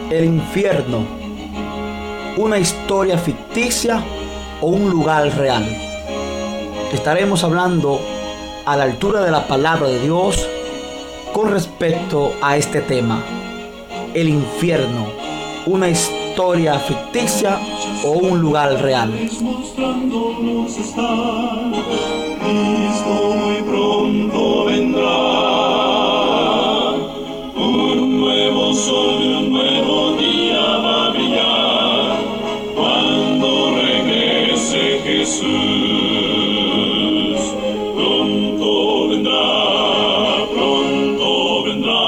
El infierno, una historia ficticia o un lugar real. Estaremos hablando a la altura de la palabra de Dios con respecto a este tema. El infierno, una historia ficticia o un lugar real. Mostrándonos está, Cristo muy pronto vendrá. Un nuevo sol y un nuevo día va a brillar cuando regrese Jesús. Pronto vendrá, pronto vendrá.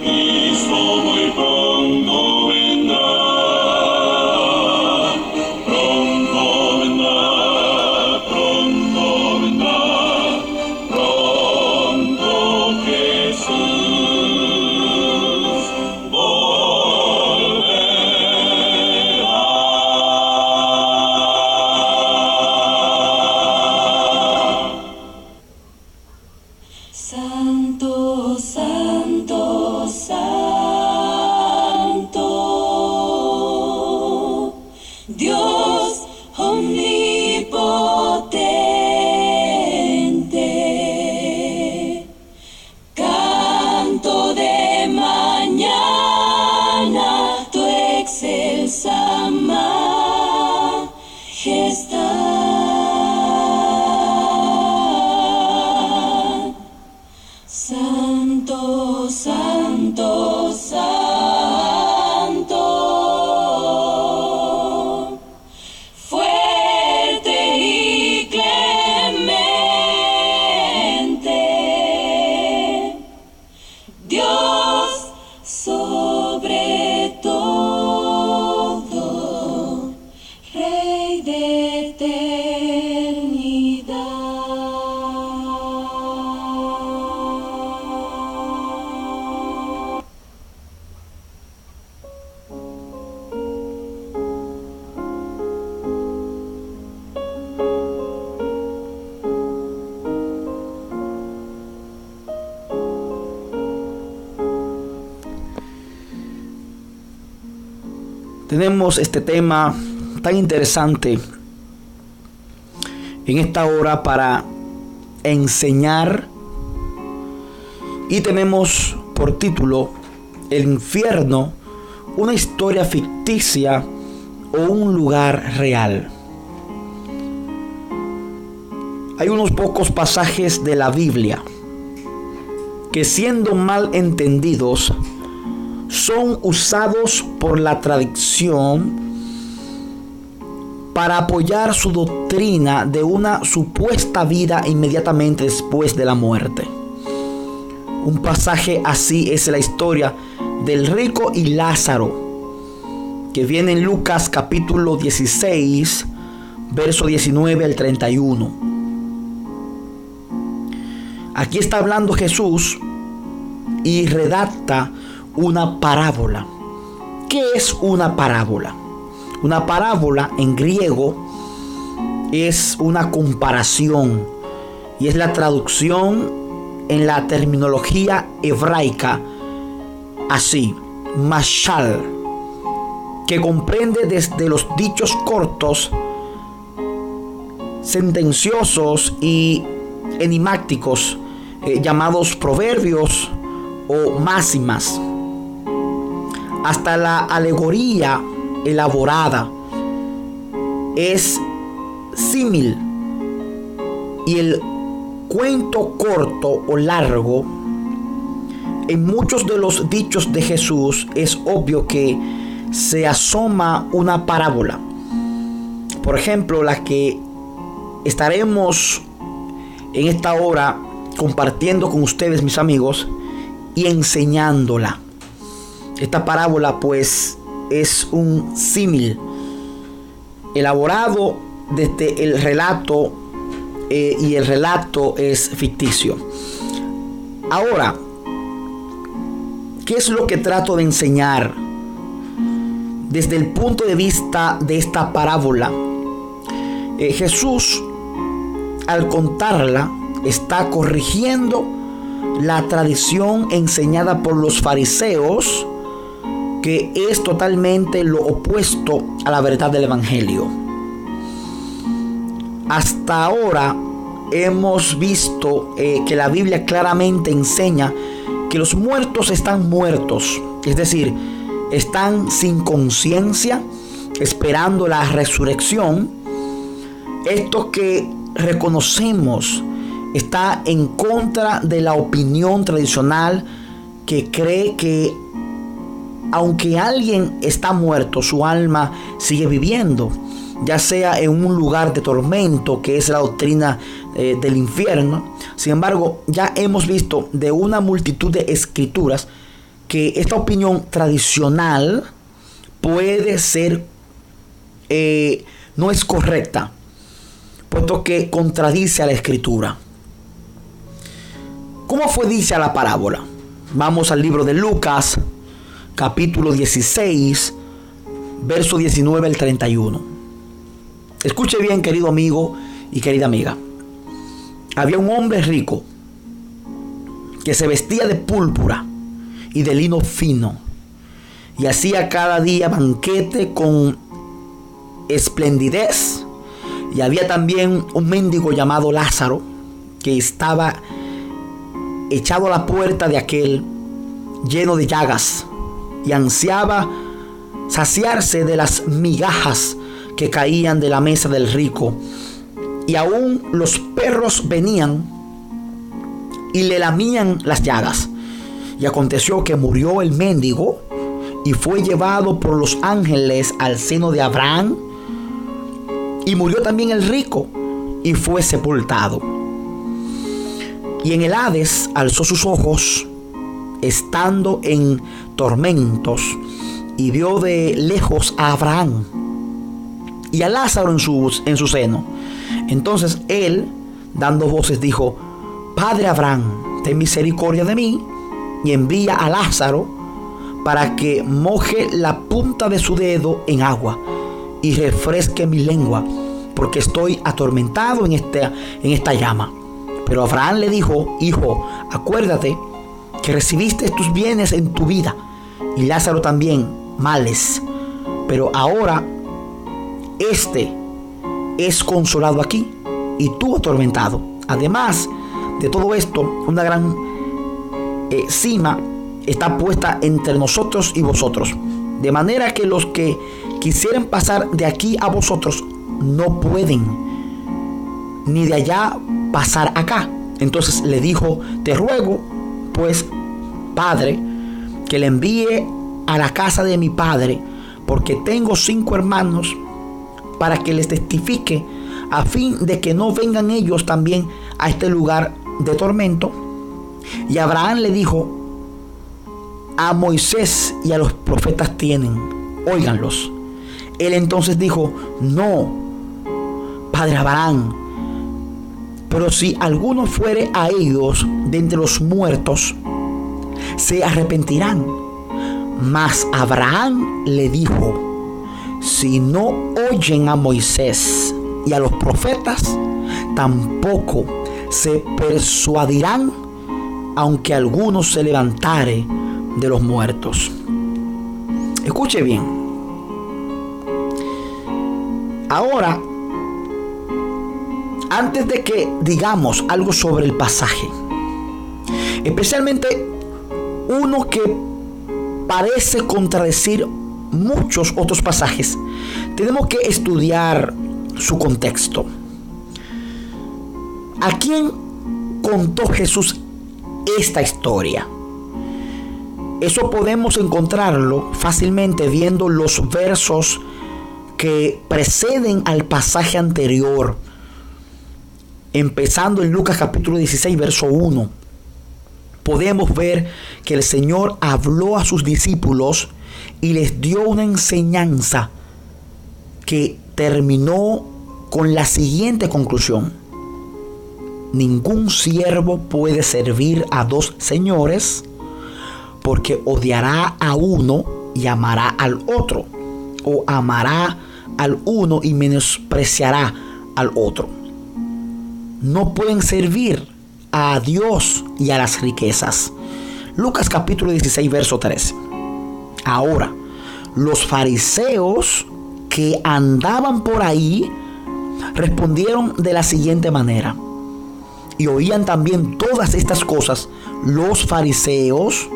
Cristo muy pronto vendrá. Pronto vendrá, pronto vendrá. Pronto Jesús. Santo, santo, santo, Dios omnipotente, canto de mañana tu excelsa majestad. Santo, santo, santo, fuerte y clemente, Dios sobre todo, Rey de eternidad. Tenemos este tema tan interesante en esta hora para enseñar y tenemos por título El infierno, una historia ficticia o un lugar real. Hay unos pocos pasajes de la Biblia que, siendo mal entendidos, son usados por la tradición para apoyar su doctrina de una supuesta vida inmediatamente después de la muerte. Un pasaje así es la historia del rico y Lázaro, que viene en Lucas capítulo 16, verso 19 al 31. Aquí está hablando Jesús y redacta una parábola. ¿Qué es una parábola? Una parábola en griego es una comparación y es la traducción en la terminología hebraica así, mashal, que comprende desde los dichos cortos, sentenciosos y enigmáticos llamados proverbios o máximas, hasta la alegoría elaborada, es símil, y el cuento corto o largo. En muchos de los dichos de Jesús es obvio que se asoma una parábola. Por ejemplo, la que estaremos en esta hora compartiendo con ustedes, mis amigos, y enseñándola. Esta parábola pues es un símil elaborado desde el relato y el relato es ficticio. Ahora, ¿qué es lo que trato de enseñar desde el punto de vista de esta parábola? Jesús, al contarla, está corrigiendo la tradición enseñada por los fariseos que es totalmente lo opuesto a la verdad del Evangelio. Hasta ahora hemos visto que la Biblia claramente enseña que los muertos están muertos, es decir, están sin conciencia, esperando la resurrección. Esto que reconocemos está en contra de la opinión tradicional que cree que aunque alguien está muerto, su alma sigue viviendo, ya sea en un lugar de tormento, que es la doctrina del infierno. Sin embargo, ya hemos visto de una multitud de escrituras que esta opinión tradicional puede ser, no es correcta, puesto que contradice a la escritura. ¿Cómo fue dicha la parábola? Vamos al libro de Lucas, capítulo 16, verso 19 al 31. Escuche bien, querido amigo y querida amiga. Había un hombre rico que se vestía de púrpura y de lino fino y hacía cada día banquete con esplendidez. Y había también un mendigo llamado Lázaro que estaba echado a la puerta de aquel, lleno de llagas, y ansiaba saciarse de las migajas que caían de la mesa del rico. Y aún los perros venían y le lamían las llagas. Y aconteció que murió el mendigo y fue llevado por los ángeles al seno de Abraham. Y murió también el rico y fue sepultado. Y en el Hades alzó sus ojos, estando en tormentos, y vio de lejos a Abraham y a Lázaro en su seno. Entonces él, dando voces, dijo: Padre Abraham, ten misericordia de mí, y envía a Lázaro para que moje la punta de su dedo en agua y refresque mi lengua, porque estoy atormentado en esta llama. Pero Abraham le dijo: Hijo, acuérdate que recibiste tus bienes en tu vida, y Lázaro también males, pero ahora este es consolado aquí y tú atormentado. Además de todo esto, una gran cima está puesta entre nosotros y vosotros, de manera que los que quisieren pasar de aquí a vosotros no pueden, ni de allá pasar acá. Entonces le dijo: Te ruego, pues, Padre, que le envíe a la casa de mi padre, porque tengo 5 hermanos, para que les testifique, a fin de que no vengan ellos también a este lugar de tormento. Y Abraham le dijo: A Moisés y a los profetas tienen, óiganlos. Él entonces dijo: No, Padre Abraham, pero si alguno fuere a ellos de entre los muertos, se arrepentirán. Mas Abraham le dijo: Si no oyen a Moisés y a los profetas, tampoco se persuadirán, aunque alguno se levantare de los muertos. Escuche bien. Ahora, antes de que digamos algo sobre el pasaje, especialmente uno que parece contradecir muchos otros pasajes, tenemos que estudiar su contexto. ¿A quién contó Jesús esta historia? Eso podemos encontrarlo fácilmente viendo los versos que preceden al pasaje anterior, empezando en Lucas capítulo 16, verso 1. Podemos ver que el Señor habló a sus discípulos y les dio una enseñanza que terminó con la siguiente conclusión: ningún siervo puede servir a 2 señores, porque odiará a uno y amará al otro, o amará al uno y menospreciará al otro. No pueden servir a Dios y a las riquezas. Lucas capítulo 16, verso 13. Ahora, los fariseos que andaban por ahí respondieron de la siguiente manera. Y oían también todas estas cosas los fariseos,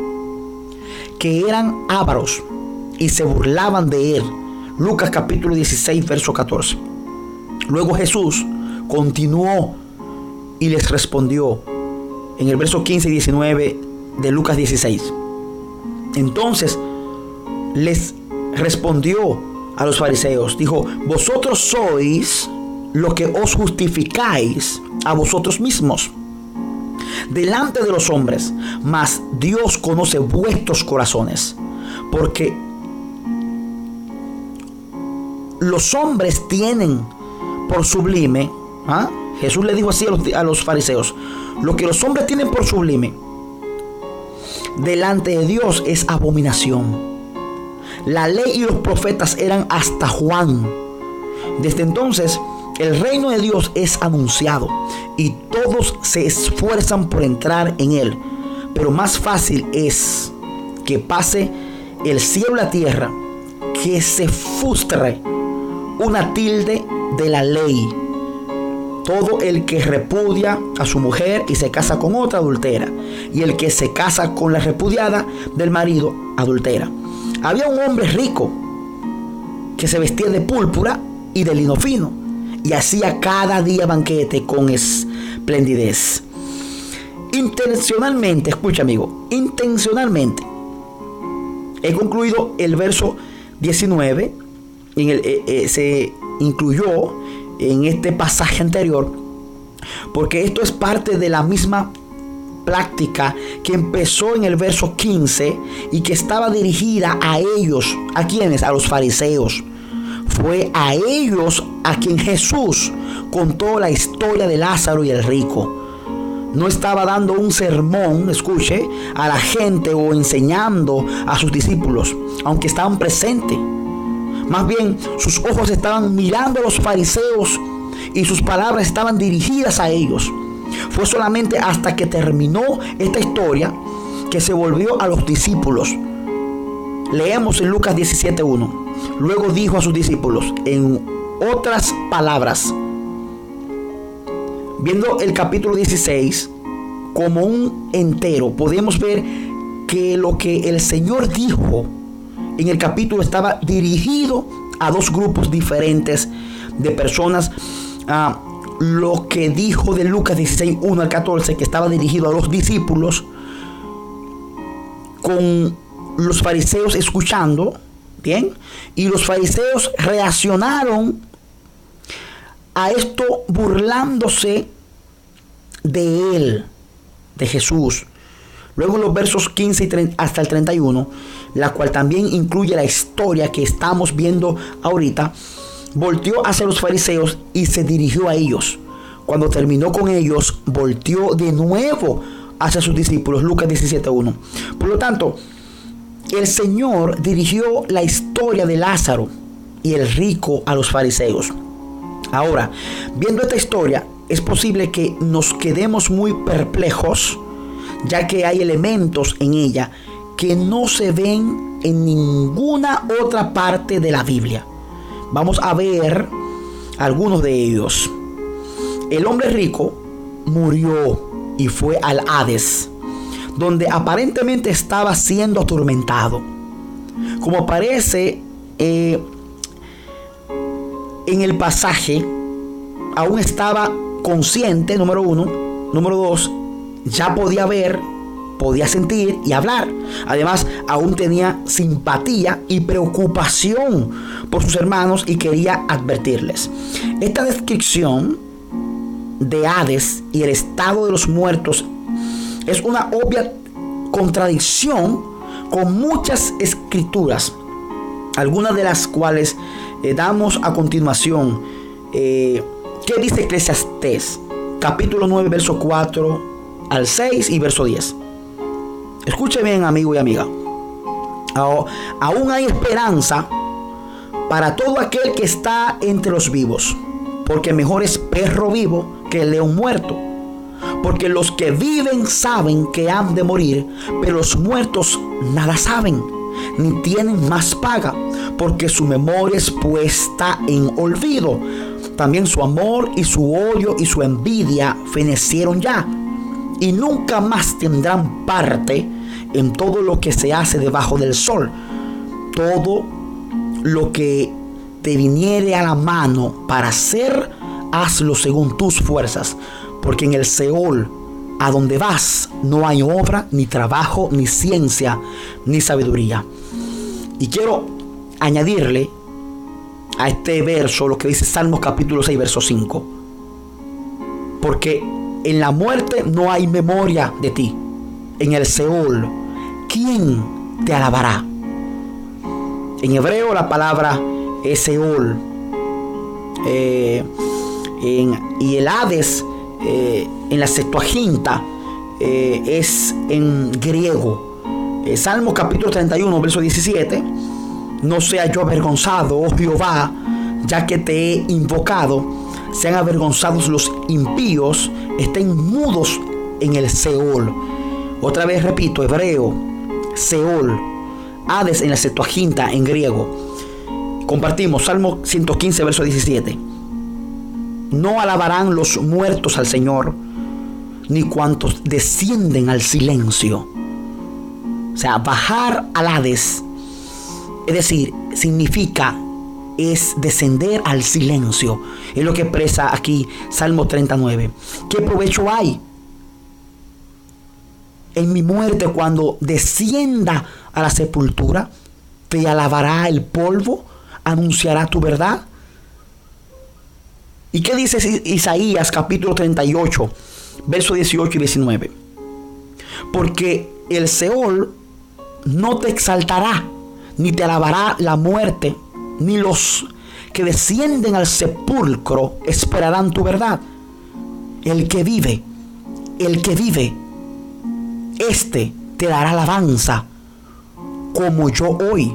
que eran ávaros, y se burlaban de él. Lucas capítulo 16, verso 14. Luego Jesús continuó y les respondió en el verso 15 y 19 de Lucas 16. Entonces les respondió a los fariseos, dijo: vosotros sois lo que os justificáis a vosotros mismos delante de los hombres, mas Dios conoce vuestros corazones, porque los hombres tienen por sublime, Jesús le dijo así a los fariseos: lo que los hombres tienen por sublime delante de Dios es abominación. La ley y los profetas eran hasta Juan. Desde entonces el reino de Dios es anunciado y todos se esfuerzan por entrar en él, pero más fácil es que pase el cielo y la tierra que se frustre una tilde de la ley. Todo el que repudia a su mujer y se casa con otra adultera, y el que se casa con la repudiada del marido adultera. Había un hombre rico que se vestía de púrpura y de lino fino, y hacía cada día banquete con esplendidez. Intencionalmente, escucha amigo, intencionalmente he concluido el verso 19, se incluyó en este pasaje anterior, porque esto es parte de la misma práctica que empezó en el verso 15 y que estaba dirigida a ellos. ¿A quiénes? A los fariseos. Fue a ellos a quien Jesús contó la historia de Lázaro y el rico. No estaba dando un sermón, escuche, a la gente o enseñando a sus discípulos, aunque estaban presentes. Más bien, sus ojos estaban mirando a los fariseos y sus palabras estaban dirigidas a ellos. Fue solamente hasta que terminó esta historia que se volvió a los discípulos. Leemos en Lucas 17:1. Luego dijo a sus discípulos, en otras palabras, viendo el capítulo 16 como un entero, podemos ver que lo que el Señor dijo en el capítulo estaba dirigido a dos grupos diferentes de personas. Lo que dijo de Lucas 16, 1 al 14, que estaba dirigido a los discípulos, con los fariseos escuchando, ¿bien? Y los fariseos reaccionaron a esto burlándose de él, de Jesús. Luego los versos 15 y hasta el 31, la cual también incluye la historia que estamos viendo ahorita, volteó hacia los fariseos y se dirigió a ellos. Cuando terminó con ellos, volteó de nuevo hacia sus discípulos. Lucas 17:1. Por lo tanto, el Señor dirigió la historia de Lázaro y el rico a los fariseos. Ahora, viendo esta historia, es posible que nos quedemos muy perplejos, ya que hay elementos en ella que no se ven en ninguna otra parte de la Biblia. Vamos a ver algunos de ellos. El hombre rico murió y fue al Hades, donde aparentemente estaba siendo atormentado. Como aparece en el pasaje, aún estaba consciente, número 1. Número 2, ya podía ver, podía sentir y hablar. Además, aún tenía simpatía y preocupación por sus hermanos y quería advertirles. Esta descripción de Hades y el estado de los muertos es una obvia contradicción con muchas escrituras, algunas de las cuales damos a continuación. ¿Qué dice Eclesiastés? Capítulo 9, verso 4 al 6 y verso 10. Escuche bien, amigo y amiga. Aún hay esperanza para todo aquel que está entre los vivos, porque mejor es perro vivo que león muerto. Porque los que viven saben que han de morir, pero los muertos nada saben. ni tienen más paga, porque su memoria es puesta en olvido. También su amor y su odio y su envidia fenecieron ya, y nunca más tendrán parte en todo lo que se hace debajo del sol. Todo lo que te viniere a la mano para hacer, hazlo según tus fuerzas, porque en el Seol, a donde vas, no hay obra, ni trabajo, ni ciencia, ni sabiduría. Y quiero añadirle a este verso lo que dice Salmos capítulo 6, verso 5. Porque en la muerte no hay memoria de ti. En el Seol, ¿quién te alabará? En hebreo la palabra es Seol. Y el Hades en la Septuaginta es en griego. Salmo capítulo 31, verso 17. No sea yo avergonzado, oh Jehová, ya que te he invocado. Sean avergonzados los impíos, estén mudos en el Seol. Otra vez repito, hebreo, Seol, Hades en la Septuaginta en griego. Compartimos Salmo 115, verso 17. No alabarán los muertos al Señor, ni cuantos descienden al silencio. O sea, bajar al Hades, es decir, significa, es descender al silencio. Es lo que expresa aquí Salmo 39. ¿Qué provecho hay en mi muerte cuando descienda a la sepultura? ¿Te alabará el polvo? ¿Anunciará tu verdad? ¿Y qué dice Isaías capítulo 38, versos 18 y 19? Porque el Seol no te exaltará, ni te alabará la muerte, ni los que descienden al sepulcro esperarán tu verdad. El que vive, este te dará alabanza, como yo hoy.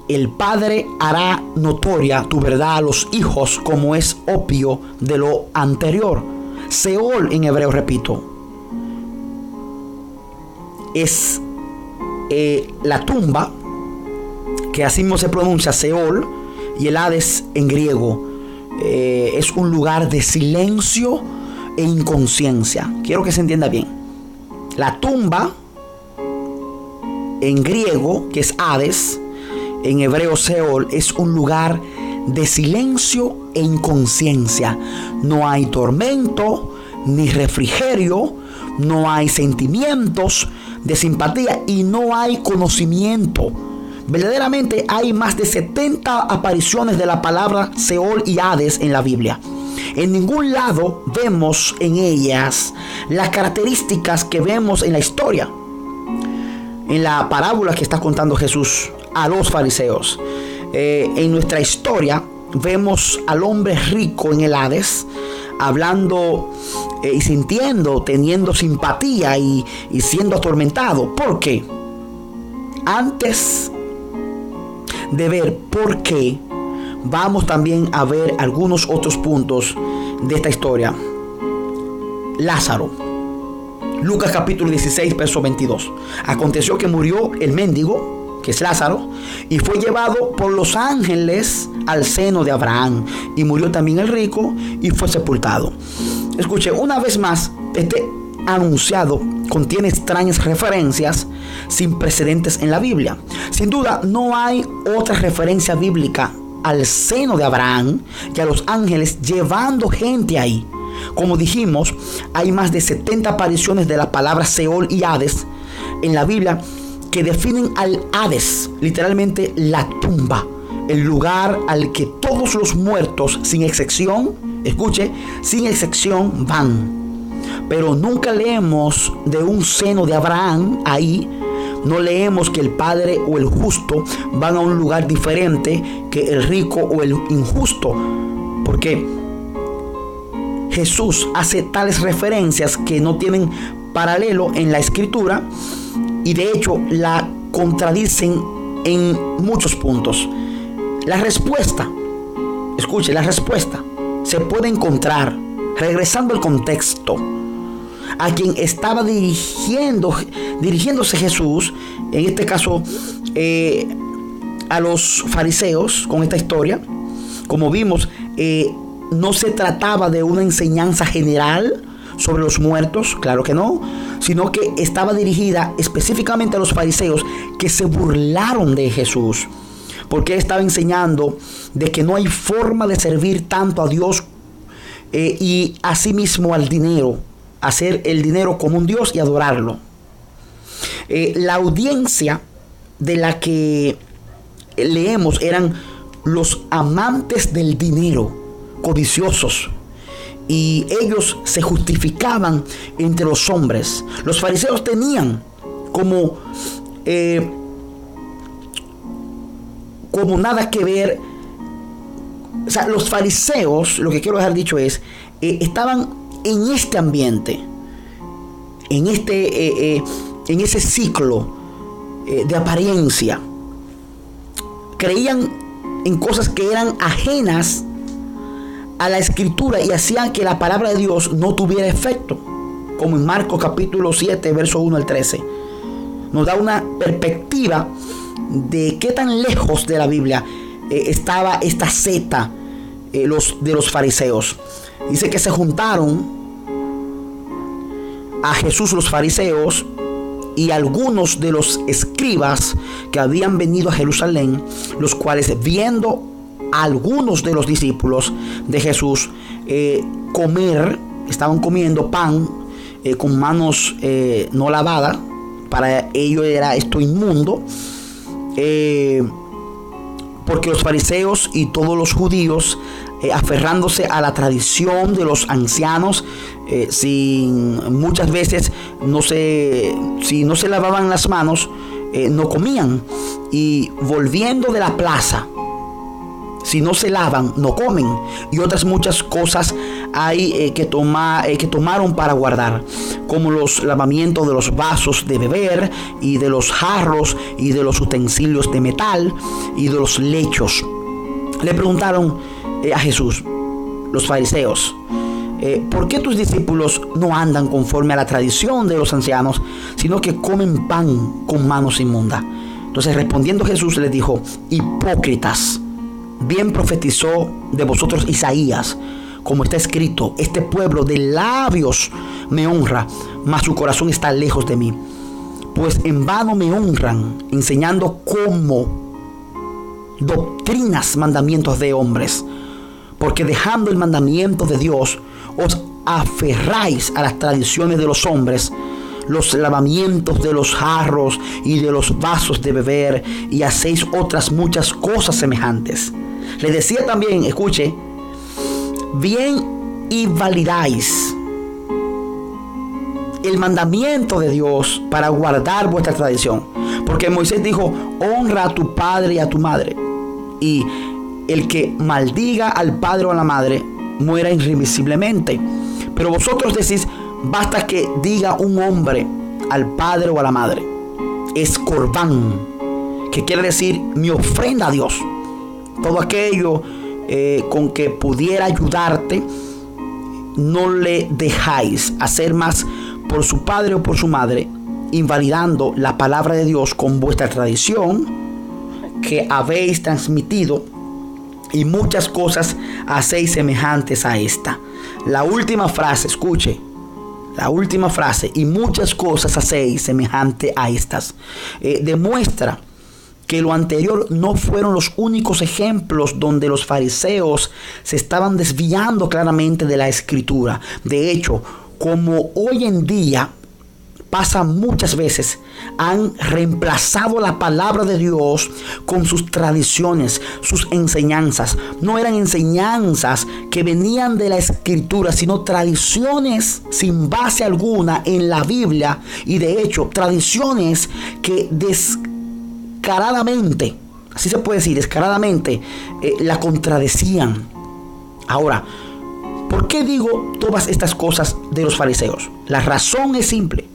El Padre hará notoria tu verdad a los hijos, como es opio de lo anterior. Seol en hebreo, repito, es la tumba, que así mismo se pronuncia Seol, y el Hades en griego es un lugar de silencio e inconsciencia. Quiero que se entienda bien. La tumba en griego, que es Hades, en hebreo Seol, es un lugar de silencio e inconsciencia. No hay tormento, ni refrigerio, no hay sentimientos de simpatía y no hay conocimiento. Verdaderamente hay más de 70 apariciones de la palabra Seol y Hades en la Biblia. En ningún lado vemos en ellas las características que vemos en la historia. En la parábola que está contando Jesús a los fariseos, en nuestra historia vemos al hombre rico en el Hades hablando y sintiendo, teniendo simpatía y siendo atormentado. ¿Por qué? Antes de ver por qué, vamos también a ver algunos otros puntos de esta historia. Lázaro, Lucas capítulo 16, verso 22. Aconteció que murió el mendigo, que es Lázaro, y fue llevado por los ángeles al seno de Abraham. Y murió también el rico y fue sepultado. Escuche, una vez más, este anunciado contiene extrañas referencias sin precedentes en la Biblia. Sin duda, no hay otra referencia bíblica al seno de Abraham y a los ángeles llevando gente ahí. Como dijimos, hay más de 70 apariciones de la palabra Seol y Hades en la Biblia que definen al Hades, literalmente la tumba, el lugar al que todos los muertos, sin excepción, escuche, sin excepción, van. Pero nunca leemos de un seno de Abraham ahí. No leemos que el padre o el justo van a un lugar diferente que el rico o el injusto. Porque Jesús hace tales referencias que no tienen paralelo en la escritura y de hecho la contradicen en muchos puntos. La respuesta, escuche, la respuesta se puede encontrar regresando al contexto. a quien estaba dirigiéndose Jesús, en este caso a los fariseos, con esta historia. Como vimos, no se trataba de una enseñanza general sobre los muertos, claro que no, sino que estaba dirigida específicamente a los fariseos que se burlaron de Jesús, porque él estaba enseñando de que no hay forma de servir tanto a Dios y asimismo al dinero, hacer el dinero como un Dios y adorarlo. La audiencia de la que leemos eran los amantes del dinero, codiciosos, y ellos se justificaban entre los hombres. Los fariseos tenían como nada que ver. O sea, los fariseos, lo que quiero dejar dicho es, estaban en este ambiente, en ese ciclo de apariencia. Creían en cosas que eran ajenas a la escritura y hacían que la palabra de Dios no tuviera efecto, como en Marcos capítulo 7 verso 1 al 13 nos da una perspectiva de qué tan lejos de la Biblia estaba esta secta de los fariseos. Dice que se juntaron a Jesús los fariseos y algunos de los escribas que habían venido a Jerusalén, los cuales, viendo a algunos de los discípulos de Jesús estaban comiendo pan con manos no lavadas, para ellos era esto inmundo, porque los fariseos y todos los judíos, aferrándose a la tradición de los ancianos, muchas veces si no se lavaban las manos, no comían. Y volviendo de la plaza, si no se lavan, no comen. Y otras muchas cosas hay que tomaron para guardar, como los lavamientos de los vasos de beber y de los jarros y de los utensilios de metal y de los lechos. Le preguntaron a Jesús los fariseos: ¿por qué tus discípulos no andan conforme a la tradición de los ancianos, sino que comen pan con manos inmundas? Entonces, respondiendo Jesús les dijo: hipócritas, bien profetizó de vosotros Isaías, como está escrito: este pueblo de labios me honra, mas su corazón está lejos de mí. Pues en vano me honran, enseñando como doctrinas mandamientos de hombres, porque dejando el mandamiento de Dios, os aferráis a las tradiciones de los hombres, los lavamientos de los jarros y de los vasos de beber, y hacéis otras muchas cosas semejantes. Le decía también, escuche, bien invalidáis el mandamiento de Dios para guardar vuestra tradición, porque Moisés dijo: honra a tu padre y a tu madre, y el que maldiga al padre o a la madre muera irremisiblemente. Pero vosotros decís: basta que diga un hombre al padre o a la madre. Es corbán, que quiere decir mi ofrenda a Dios. Todo aquello con que pudiera ayudarte, no le dejáis hacer más por su padre o por su madre, invalidando la palabra de Dios con vuestra tradición que habéis transmitido, y muchas cosas hacéis semejantes a esta. La última frase, escuche, la última frase: y muchas cosas hacéis semejante a estas, demuestra que lo anterior no fueron los únicos ejemplos donde los fariseos se estaban desviando claramente de la escritura. De hecho, como hoy en día pasa muchas veces, han reemplazado la palabra de Dios con sus tradiciones, sus enseñanzas. No eran enseñanzas que venían de la escritura, sino tradiciones sin base alguna en la Biblia, y de hecho tradiciones que descaradamente, así se puede decir, descaradamente la contradecían. Ahora, ¿por qué digo todas estas cosas de los fariseos? La razón es simple: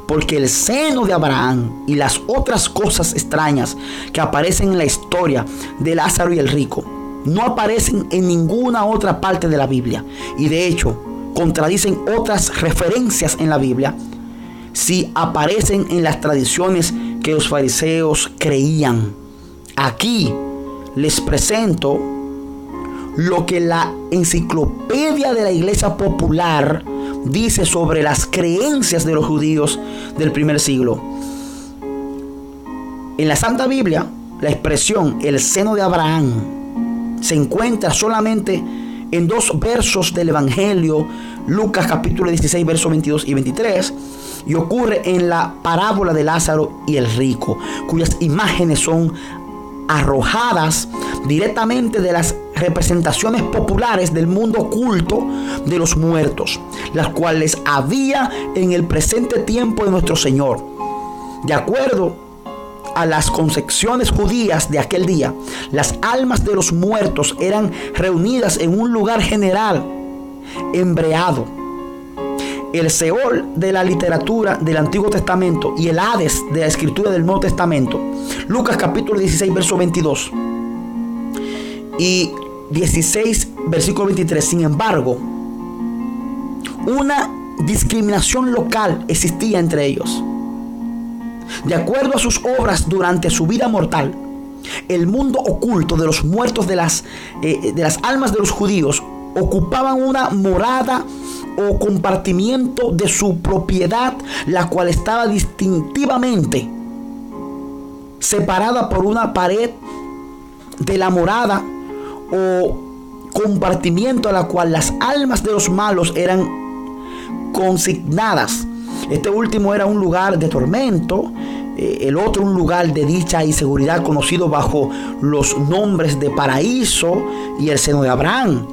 porque el seno de Abraham y las otras cosas extrañas que aparecen en la historia de Lázaro y el rico no aparecen en ninguna otra parte de la Biblia. Y de hecho, contradicen otras referencias en la Biblia, si aparecen en las tradiciones que los fariseos creían. Aquí les presento lo que la enciclopedia de la Iglesia Popular dice sobre las creencias de los judíos del primer siglo. En la Santa Biblia, la expresión el seno de Abraham se encuentra solamente en 2 versos del Evangelio, Lucas capítulo 16, versos 22 y 23, y ocurre en la parábola de Lázaro y el rico, cuyas imágenes son arrojadas directamente de las representaciones populares del mundo oculto de los muertos, las cuales había en el presente tiempo de nuestro Señor. De acuerdo a las concepciones judías de aquel día, las almas de los muertos eran reunidas en un lugar general, embreado. El Seol de la literatura del Antiguo Testamento y el Hades de la escritura del Nuevo Testamento. Lucas capítulo 16, verso 22 y 16, versículo 23. Sin embargo, una discriminación local existía entre ellos. De acuerdo a sus obras durante su vida mortal, el mundo oculto de los muertos de las almas de los judíos ocupaban una morada o compartimiento de su propiedad, la cual estaba distintivamente separada por una pared de la morada o compartimiento a la cual las almas de los malos eran consignadas. Este último era un lugar de tormento, el otro un lugar de dicha y seguridad, conocido bajo los nombres de paraíso y el seno de Abraham.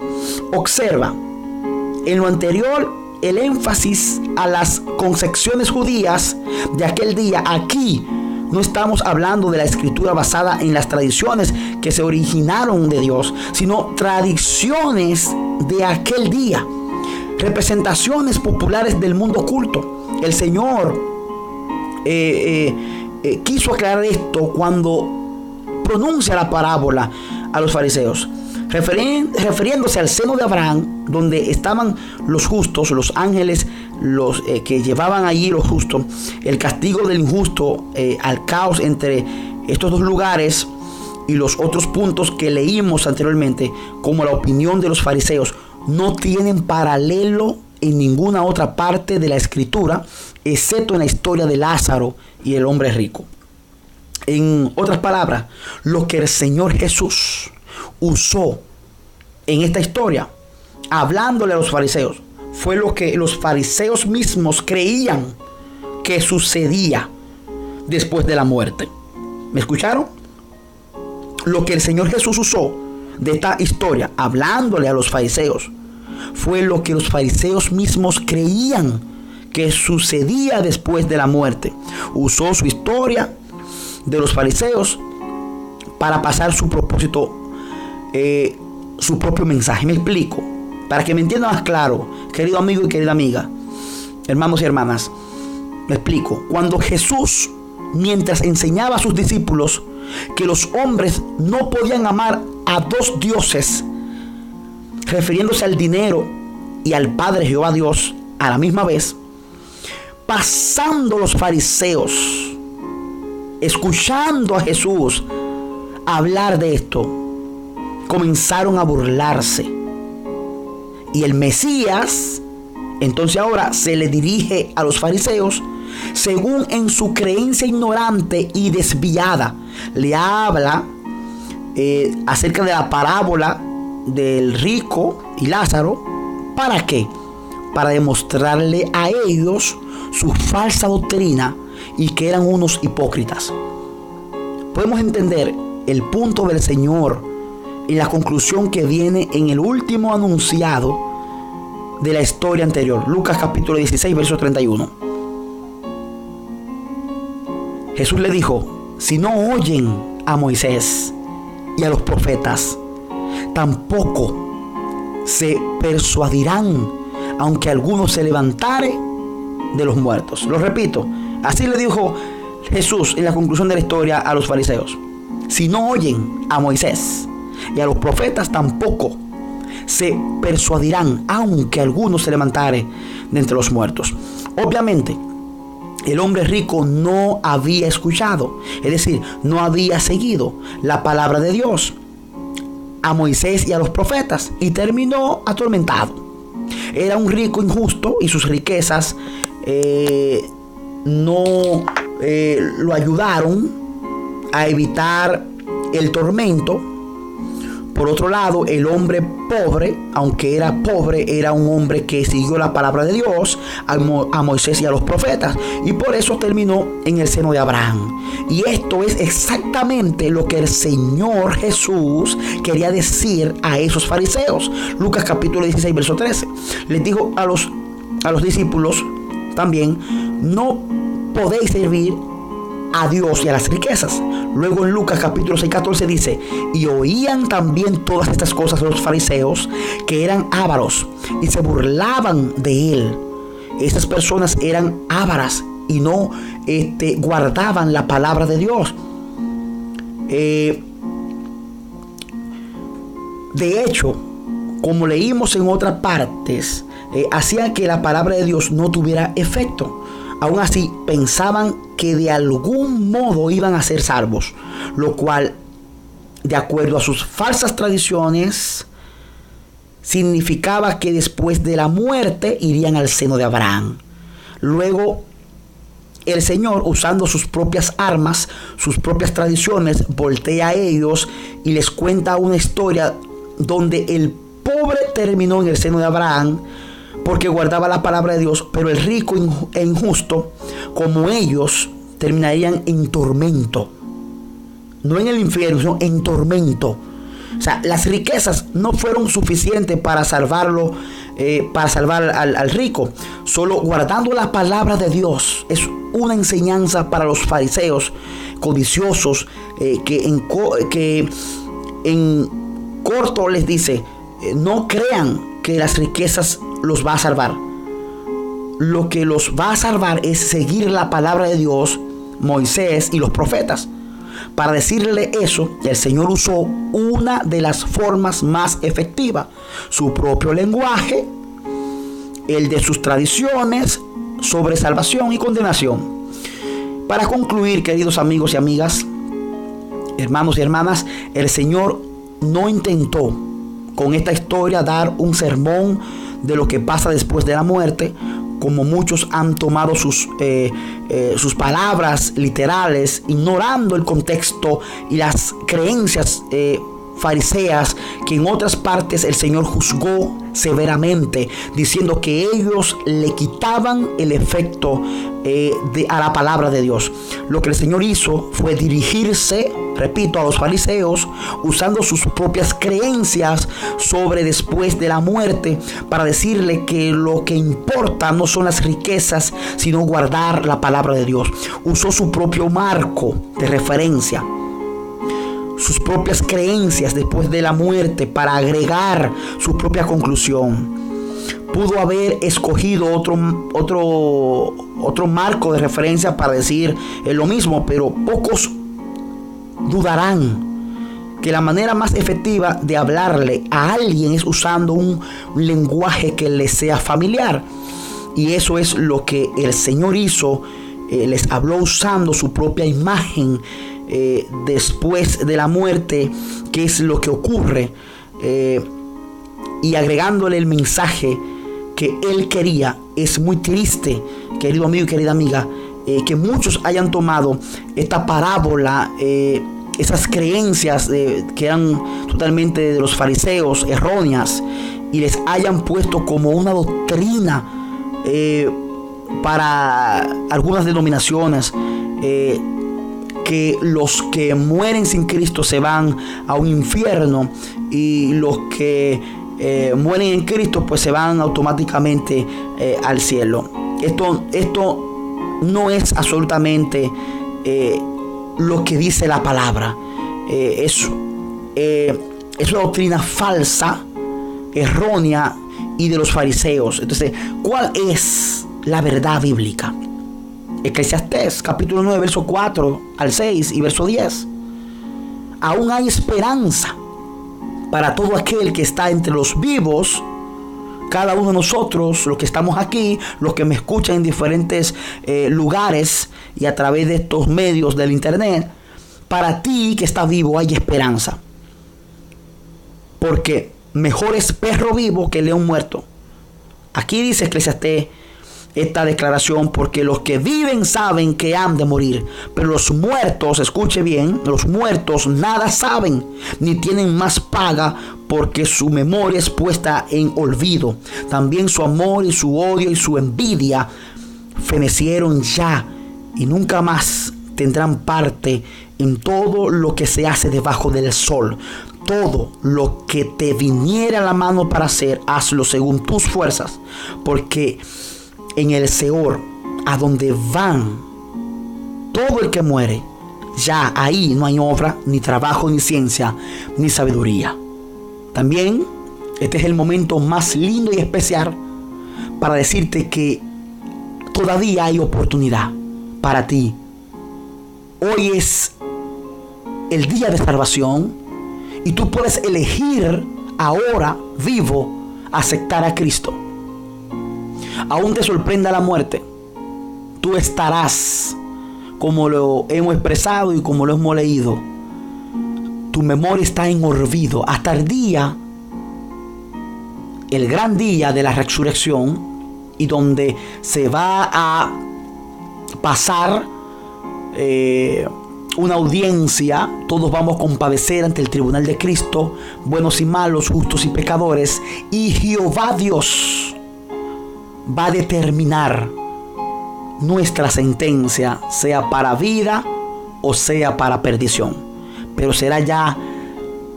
Observa, en lo anterior, el énfasis a las concepciones judías de aquel día. Aquí no estamos hablando de la escritura basada en las tradiciones que se originaron de Dios, sino tradiciones de aquel día, representaciones populares del mundo oculto. El Señor quiso aclarar esto cuando pronuncia la parábola a los fariseos, refiriéndose al seno de Abraham, donde estaban los justos, los ángeles, los que llevaban allí los justos, el castigo del injusto, al caos entre estos 2 lugares y los otros puntos que leímos anteriormente, como la opinión de los fariseos, no tienen paralelo en ninguna otra parte de la escritura, excepto en la historia de Lázaro y el hombre rico. En otras palabras, lo que el Señor Jesús usó en esta historia, hablándole a los fariseos, fue lo que los fariseos mismos creían que sucedía después de la muerte. ¿Me escucharon? Lo que el Señor Jesús usó de esta historia, hablándole a los fariseos, fue lo que los fariseos mismos creían que sucedía después de la muerte. Usó su historia de los fariseos para pasar su propósito, su propio mensaje. Me explico, para que me entiendan más claro, querido amigo y querida amiga, hermanos y hermanas. Me explico. Cuando Jesús, mientras enseñaba a sus discípulos que los hombres no podían amar a 2 dioses, refiriéndose al dinero y al Padre Jehová Dios a la misma vez, pasando los fariseos, escuchando a Jesús hablar de esto, comenzaron a burlarse. Y el Mesías, entonces ahora se le dirige a los fariseos, según en su creencia ignorante y desviada, le habla acerca de la parábola del rico y Lázaro. ¿Para qué? Para demostrarle a ellos su falsa doctrina y que eran unos hipócritas. Podemos entender el punto del Señor en la conclusión que viene en el último anunciado de la historia anterior, Lucas capítulo 16, verso 31. Jesús le dijo: si no oyen a Moisés y a los profetas, tampoco se persuadirán, aunque alguno se levantare de los muertos. Lo repito, así le dijo Jesús en la conclusión de la historia a los fariseos: si no oyen a Moisés y a los profetas, tampoco se persuadirán, aunque alguno se levantare de entre los muertos. Obviamente, el hombre rico no había escuchado, es decir, no había seguido la palabra de Dios a Moisés y a los profetas, y terminó atormentado. Era un rico injusto y sus riquezas no lo ayudaron a evitar el tormento. Por otro lado, el hombre pobre, aunque era pobre, era un hombre que siguió la palabra de Dios a Moisés y a los profetas, y por eso terminó en el seno de Abraham. Y esto es exactamente lo que el Señor Jesús quería decir a esos fariseos. Lucas capítulo 16, verso 13. Les dijo a los discípulos también: no podéis servir a Dios y a las riquezas. Luego en Lucas capítulo 6, 14 dice: y oían también todas estas cosas los fariseos, que eran ávaros, y se burlaban de él. Estas personas eran ávaras y no guardaban la palabra de Dios. De hecho, como leímos en otras partes, hacían que la palabra de Dios no tuviera efecto. Aún así, pensaban que de algún modo iban a ser salvos, lo cual, de acuerdo a sus falsas tradiciones, significaba que después de la muerte irían al seno de Abraham. Luego, el Señor, usando sus propias armas, sus propias tradiciones, voltea a ellos y les cuenta una historia donde el pobre terminó en el seno de Abraham porque guardaba la palabra de Dios, pero el rico e injusto, como ellos, terminarían en tormento. No en el infierno, sino en tormento. O sea, las riquezas no fueron suficientes para salvarlo, para salvar al rico. Solo guardando la palabra de Dios es una enseñanza para los fariseos codiciosos, que en corto les dice: no crean que las riquezas los va a salvar. Lo que los va a salvar es seguir la palabra de Dios, Moisés y los profetas. Para decirle eso, el Señor usó una de las formas más efectivas: su propio lenguaje, el de sus tradiciones sobre salvación y condenación. Para concluir, queridos amigos y amigas, hermanos y hermanas, el Señor no intentó con esta historia dar un sermón de lo que pasa después de la muerte, como muchos han tomado sus palabras literales, ignorando el contexto y las creencias fariseas que en otras partes el Señor juzgó severamente, diciendo que ellos le quitaban el efecto a la palabra de Dios. Lo que el Señor hizo fue dirigirse, repito, a los fariseos, usando sus propias creencias sobre después de la muerte, para decirle que lo que importa no son las riquezas, sino guardar la palabra de Dios. Usó su propio marco de referencia, sus propias creencias después de la muerte, para agregar su propia conclusión. Pudo haber escogido otro marco de referencia para decir lo mismo, pero pocos dudarán que la manera más efectiva de hablarle a alguien es usando un lenguaje que les sea familiar. Y eso es lo que el Señor hizo. Les habló usando su propia imagen después de la muerte, que es lo que ocurre, y agregándole el mensaje que él quería. Es muy triste, querido amigo y querida amiga, que muchos hayan tomado esta parábola, esas creencias que eran totalmente de los fariseos, erróneas, y les hayan puesto como una doctrina para algunas denominaciones, que los que mueren sin Cristo se van a un infierno, y los que mueren en Cristo pues se van automáticamente al cielo. Esto no es absolutamente lo que dice la palabra. Es una doctrina falsa, errónea y de los fariseos. Entonces, ¿cuál es la verdad bíblica? Eclesiastés capítulo 9, verso 4 al 6 y verso 10. Aún hay esperanza para todo aquel que está entre los vivos, cada uno de nosotros, los que estamos aquí, los que me escuchan en diferentes lugares y a través de estos medios del internet. Para ti que está vivo hay esperanza. Porque mejor es perro vivo que león muerto. Aquí dice Eclesiastés esta declaración: porque los que viven saben que han de morir, pero los muertos, escuche bien, los muertos nada saben, ni tienen más paga, porque su memoria es puesta en olvido. También su amor y su odio y su envidia fenecieron ya, y nunca más tendrán parte en todo lo que se hace debajo del sol. Todo lo que te viniera a la mano para hacer, hazlo según tus fuerzas, porque en el Seol, a donde van todo el que muere, ya ahí no hay obra, ni trabajo, ni ciencia, ni sabiduría. También este es el momento más lindo y especial para decirte que todavía hay oportunidad para ti. Hoy es el día de salvación y tú puedes elegir ahora, vivo, aceptar a Cristo. Aún te sorprenda la muerte, tú estarás, como lo hemos expresado y como lo hemos leído, tu memoria está en olvido hasta el día, el gran día de la resurrección, y donde se va a pasar una audiencia. Todos vamos a compadecer ante el tribunal de Cristo, buenos y malos, justos y pecadores, y Jehová Dios va a determinar nuestra sentencia, sea para vida o sea para perdición. Pero será ya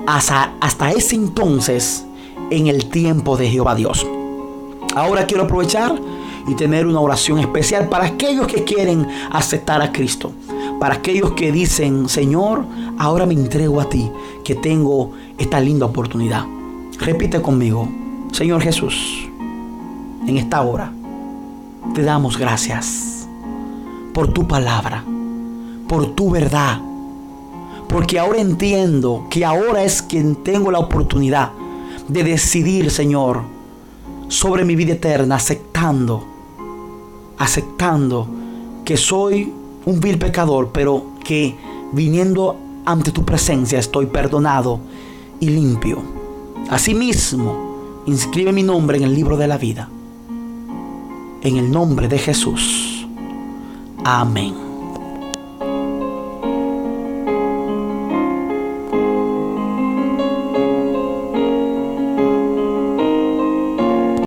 hasta ese entonces, en el tiempo de Jehová Dios. Ahora quiero aprovechar y tener una oración especial para aquellos que quieren aceptar a Cristo. Para aquellos que dicen: Señor, ahora me entrego a ti, que tengo esta linda oportunidad. Repite conmigo: Señor Jesús, en esta hora te damos gracias por tu palabra, por tu verdad, porque ahora entiendo que ahora es quien tengo la oportunidad de decidir, Señor, sobre mi vida eterna, aceptando que soy un vil pecador, pero que viniendo ante tu presencia estoy perdonado y limpio. Asimismo, inscribe mi nombre en el libro de la vida. En el nombre de Jesús. Amén.